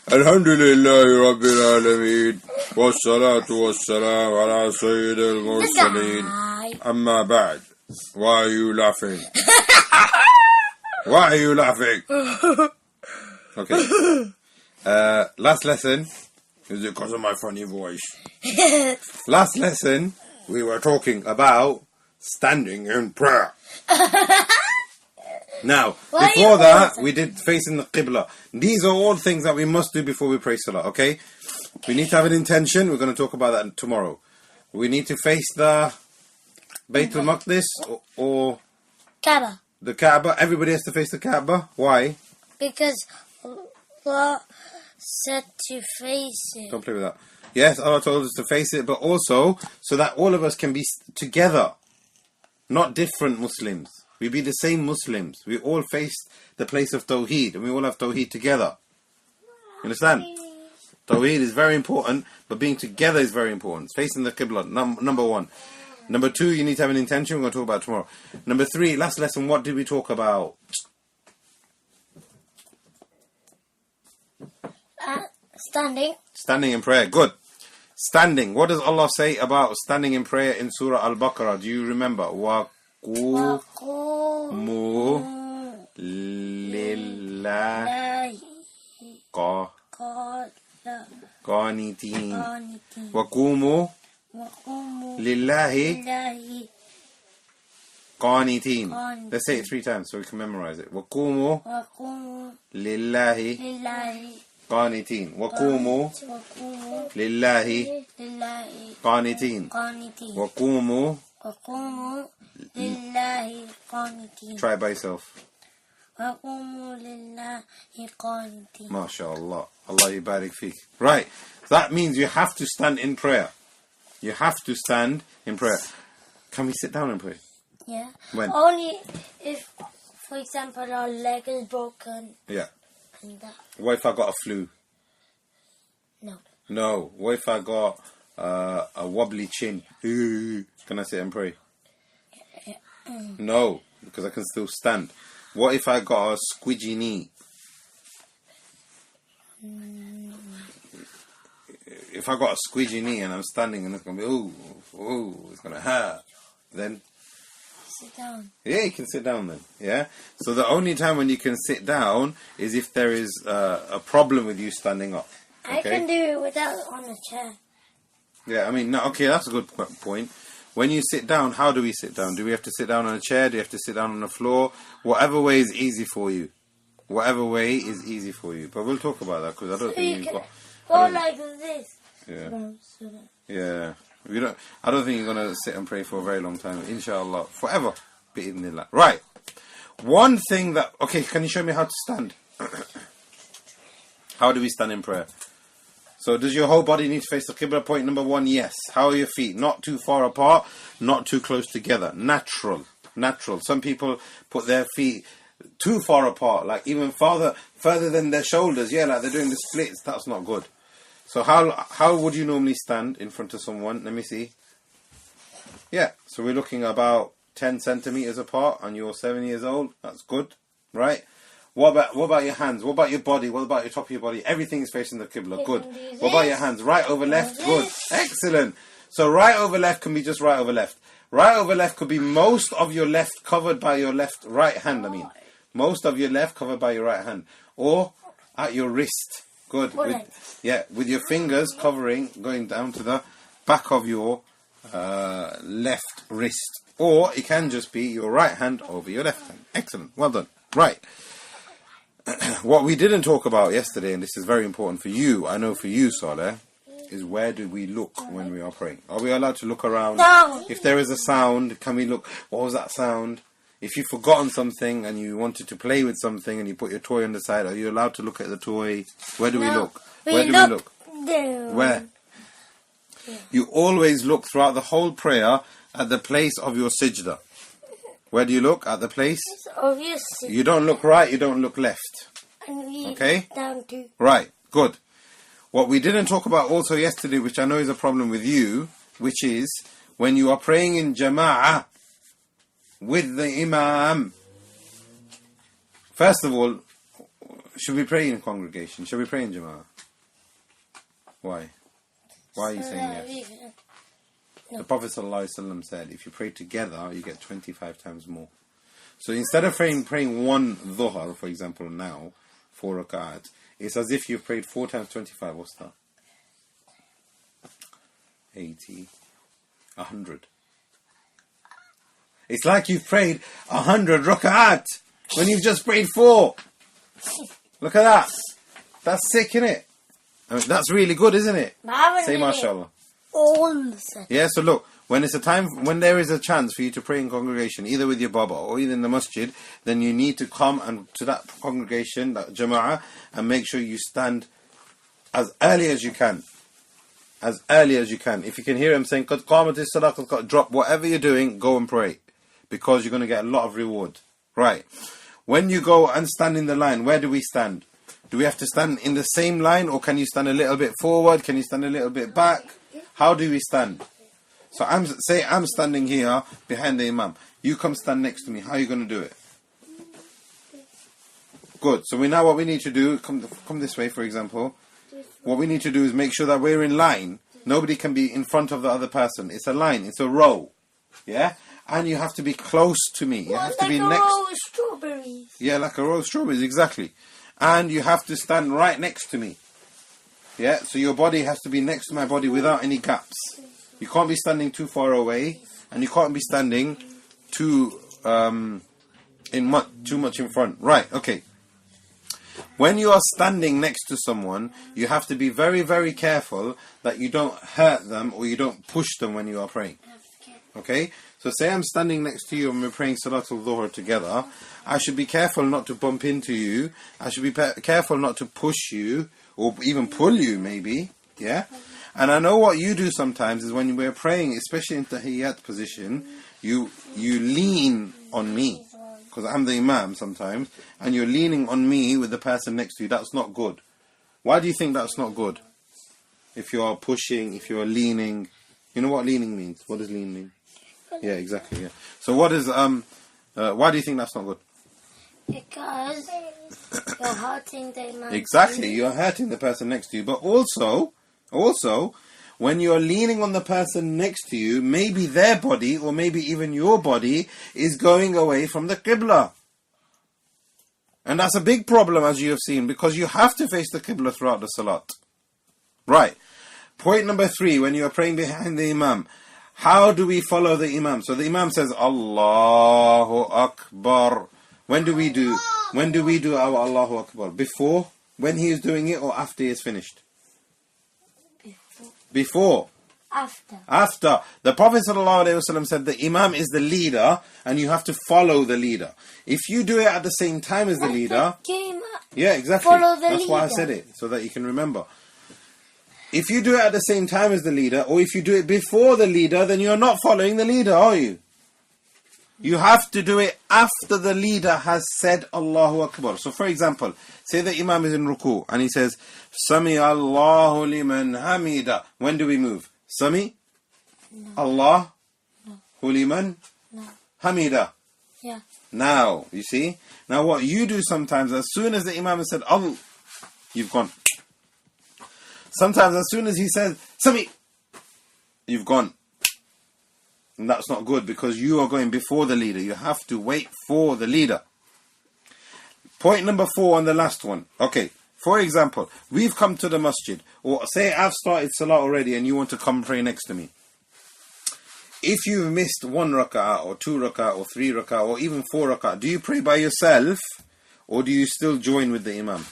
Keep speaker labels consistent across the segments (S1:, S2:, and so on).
S1: Alhamdulillahi Rabbil Alameen. Wassalatu wassalam ala Sayyidil Mursaleen. Amma ba'd. Why are you laughing? Why are you laughing? Okay. Last lesson. Is it because of my funny voice? Last lesson, we were talking about standing in prayer. Now, before that, we did facing the Qibla. These are all things that we must do before we pray Salah, okay? We need to have an intention. We're going to talk about that tomorrow. We need to face the Bayt al-Maqdis or
S2: Kaaba.
S1: The Kaaba. Everybody has to face the Kaaba. Why?
S2: Because Allah said to face it.
S1: Don't play with that. Yes, Allah told us to face it, but also so that all of us can be together. Not different Muslims. We be the same Muslims. We all face the place of Tawheed, and we all have Tawheed together. You understand? Tawheed is very important, but being together is very important. Facing the Qibla, number one. Number two, you need to have an intention. We're going to talk about it tomorrow. Number three, last lesson, what did we talk about?
S2: Standing.
S1: Standing in prayer. Good. Standing. What does Allah say about standing in prayer in Surah Al-Baqarah? Do you remember? وَقُومُوا لِلَّهِ قَانِتِينَ وَقُومُوا لِلَّهِ قَانِتِينَ. Let's say it 3 times so we can memorize it. وَقُومُوا لِلَّهِ قانتين وقوموا لله قانتين وقوموا
S2: لله قانتين.
S1: Try it by yourself.
S2: وقوموا لله قانتين.
S1: MashaAllah. Allah yubarik feek. Right. That means you have to stand in prayer. You have to stand in prayer. Can we sit down and pray?
S2: Yeah.
S1: When?
S2: Only if, for example, our leg is broken.
S1: Yeah.
S2: And that.
S1: What if I got a flu?
S2: No.
S1: What if I got a wobbly chin? Can I sit and pray? No, because I can still stand. What if I got a squidgy knee? If I got a squidgy knee and I'm standing and it's going to be, it's going to hurt, then...
S2: Sit down.
S1: Yeah, you can sit down then. Yeah. So the only time when you can sit down is if there is a problem with you standing up. Okay?
S2: I can do it without on a chair.
S1: Yeah, I mean, no, okay, that's a good point. When you sit down, how do we sit down? Do we have to sit down on a chair? Do you have to sit down on the floor? Whatever way is easy for you. Whatever way is easy for you. But we'll talk about that because I don't think you've got...
S2: Go like this.
S1: Yeah. Yeah. I don't think you're going to sit and pray for a very long time. Inshallah. Forever. Bi'idhnillah. Right. One thing that... Okay, can you show me how to stand? How do we stand in prayer? So does your whole body need to face the Qibla? Point number 1, yes. How are your feet? Not too far apart, not too close together. Natural. Some people put their feet too far apart, like even further than their shoulders. Yeah, like they're doing the splits. That's not good. So how would you normally stand in front of someone? Let me see. Yeah, so we're looking about 10 centimeters apart, and you're 7 years old. That's good, right? What about your hands? What about your body? What about your top of your body? Everything is facing the Qibla. Good. What about your hands? Right over left. Good. Excellent. So right over left can be just right over left. Right over left could be most of your left covered by your right hand. I mean, most of your left covered by your right hand, or at your wrist. Good. With your fingers covering, going down to the back of your left wrist. Or it can just be your right hand over your left hand. Excellent. Well done. Right. What we didn't talk about yesterday, and this is very important for you, I know for you, Saleh, is where do we look when we are praying? Are we allowed to look around?
S2: No.
S1: If there is a sound, can we look? What was that sound? If you've forgotten something and you wanted to play with something and you put your toy on the side, are you allowed to look at the toy? Where do we look? Where do we look? Where? Yeah. You always look throughout the whole prayer at the place of your sajda. Where do you look? At the place?
S2: Obviously.
S1: You don't look right, you don't look left. Okay?
S2: Down too.
S1: Right, good. What we didn't talk about also yesterday, which I know is a problem with you, which is when you are praying in jama'ah with the imam. First of all, should we pray in congregation? Should we pray in Jama'ah? Why? Why are you saying yes? The Prophet ﷺ said, if you pray together, you get 25 times more. So instead of praying one dhuhr, for example, now, 4 rak'at, it's as if you've prayed 4 times 25. What's that? 80, 100. It's like you've prayed 100 rak'at when you've just prayed 4. Look at that. That's sick, innit? I mean, that's really good, isn't it? Say mashallah. Yeah, so look, when there is a chance for you to pray in congregation, either with your baba or either in the masjid, then you need to come and to that congregation, that jama'ah, and make sure you stand as early as you can. As early as you can. If you can hear him saying, "Qad qamatis salah," drop whatever you're doing, go and pray, because you're going to get a lot of reward. Right. When you go and stand in the line, where do we stand? Do we have to stand in the same line, or can you stand a little bit forward? Can you stand a little bit back? How do we stand? So I'm standing here behind the imam. You come stand next to me. How are you going to do it? Good. So we know what we need to do. Come this way, for example. What we need to do is make sure that we're in line. Nobody can be in front of the other person. It's a line. It's a row. Yeah? And you have to be close to me. You have to be next.
S2: Like a row of strawberries.
S1: Yeah, like a row of strawberries, exactly. And you have to stand right next to me. Yeah, so your body has to be next to my body without any gaps. You can't be standing too far away, and you can't be standing too much in front. Right, okay. When you are standing next to someone, you have to be very, very careful that you don't hurt them or you don't push them when you are praying. Okay? So say I'm standing next to you and we're praying Salatul Dhuhr together. I should be careful not to bump into you. I should be careful not to push you or even pull you, maybe. Yeah? And I know what you do sometimes is when we're praying, especially in Tahiyyat position, you lean on me. Because I'm the Imam sometimes. And you're leaning on me with the person next to you. That's not good. Why do you think that's not good? If you are pushing, if you are leaning. You know what leaning means? What does lean mean? Yeah, exactly. Yeah. So what is why do you think that's not good?
S2: Because you're hurting the Imam.
S1: Exactly, you're hurting the person next to you. But also, when you're leaning on the person next to you, maybe their body or maybe even your body is going away from the Qibla. And that's a big problem, as you have seen, because you have to face the Qibla throughout the Salat. Right. Point number 3, when you're praying behind the Imam, how do we follow the Imam? So the Imam says, Allahu Akbar. When do we do our Allahu Akbar? Before? When he is doing it, or after he is finished? Before. After. The Prophet ﷺ said the Imam is the leader and you have to follow the leader. If you do it at the same time as the leader... Yeah, exactly. That's why I said it, so that you can remember. If you do it at the same time as the leader, or if you do it before the leader, then you're not following the leader, are you? You have to do it after the leader has said Allahu Akbar. So for example, say the Imam is in ruku and he says, Sami Allahu liman hamida. When do we move? Sami? No. Allah? No. Liman? No. Hamida?
S2: Yeah.
S1: Now, you see? Now what you do sometimes, as soon as the Imam has said Allah, you've gone. Sometimes as soon as he says Sami, you've gone. And that's not good because you are going before the leader. You have to wait for the leader. Point number 4 on the last one. Okay, for example, we've come to the masjid. Or say I've started salah already and you want to come pray next to me. If you've missed 1 rak'ah or 2 rak'ah or 3 rak'ah or even 4 rak'ah, do you pray by yourself or do you still join with the Imam?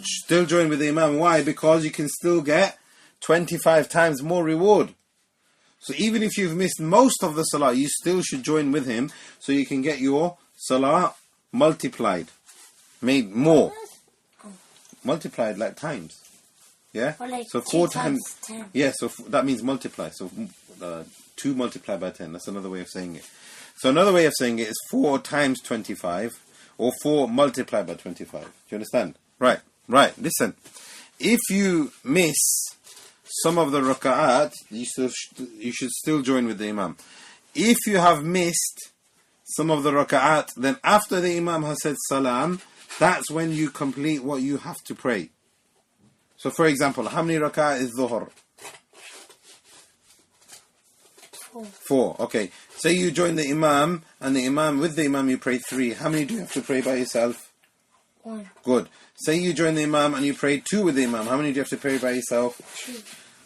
S1: Still join with the Imam. Why? Because you can still get 25 times more reward. So even if you've missed most of the salah, you still should join with him so you can get your salah multiplied. Made more. Multiplied like times. Yeah?
S2: Like
S1: so 4 times 10. Yeah, so that means multiply. So 2 multiplied by 10. That's another way of saying it. So another way of saying it is 4 times 25 or 4 multiplied by 25. Do you understand? Right. Listen. If you miss some of the raka'at, you should still join with the Imam. If you have missed some of the raka'at, then after the Imam has said salam, That's when you complete what you have to pray. So for example, how many rak'ah is dhuhr?
S2: 4.
S1: 4. Okay. Say you join the imam, and with the imam you pray 3. How many do you have to pray by yourself?
S2: 1.
S1: Good. Say you join the imam and you pray 2 with the imam. How many do you have to pray by yourself?
S2: 2.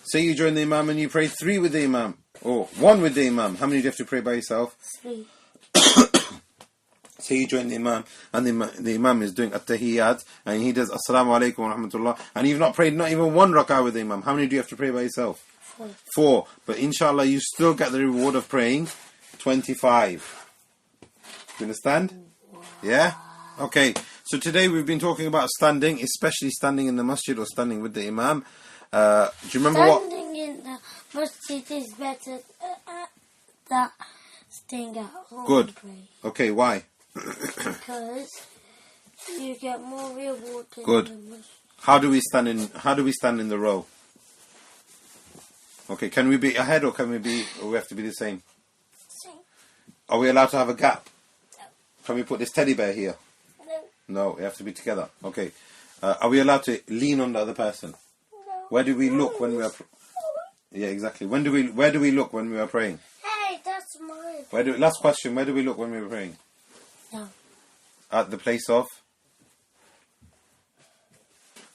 S1: Say you join the imam and you pray 3 with the imam. Or 1 with the imam. How many do you have to pray by yourself?
S2: 3.
S1: Say you join the imam and the imam is doing at-tahiyyat and he does assalamu alaikum wa rahmatullah and you've not prayed not even 1 rak'ah with the imam. How many do you have to pray by yourself?
S2: 4.
S1: 4. But inshallah you still get the reward of praying 25. Do you understand? Yeah? Okay. So today we've been talking about standing, especially standing in the masjid or standing with the imam. Do you remember
S2: Standing in the masjid is better than staying at home.
S1: Good.
S2: and pray.
S1: Okay, why?
S2: Because you get more reward in
S1: Good.
S2: the masjid.
S1: How do we stand in the row? Okay, can we be ahead or we have to be the same?
S2: Same.
S1: Are we allowed to have a gap?
S2: No.
S1: Can we put this teddy bear here?
S2: No.
S1: No, we have to be together. Okay. Are we allowed to lean on the other person?
S2: No.
S1: Where do we look when we are... Yeah, exactly. Where do we look when we are praying?
S2: Hey, that's mine.
S1: Last question. Where do we look when we are praying?
S2: No.
S1: At the place of...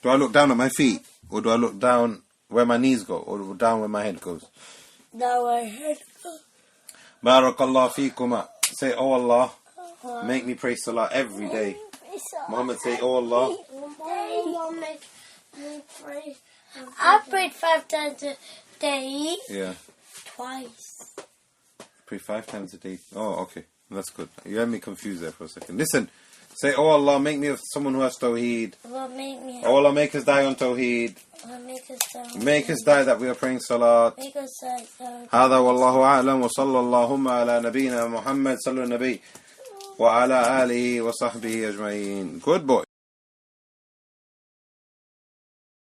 S1: Do I look down at my feet? Or do I look down where my knees go? Or down where my head goes?
S2: No, I heard.
S1: Barakallah feekuma. Say, oh Allah, make me pray salah every day. Muhammad, say, oh Allah.
S2: Make me pray. I prayed 5 times a day.
S1: Yeah.
S2: Twice.
S1: Pray 5 times a day. Oh, okay. That's good. You had me confused there for a second. Listen. Say, oh Allah, make me someone who has Tawheed. Oh Allah, make us die on Tawheed. Make us die that we are praying Salat. هذا والله أعلم وصلى اللهم على نبينا محمد صلى النبي وعلى آله وصحبه أجمعين. Good boy.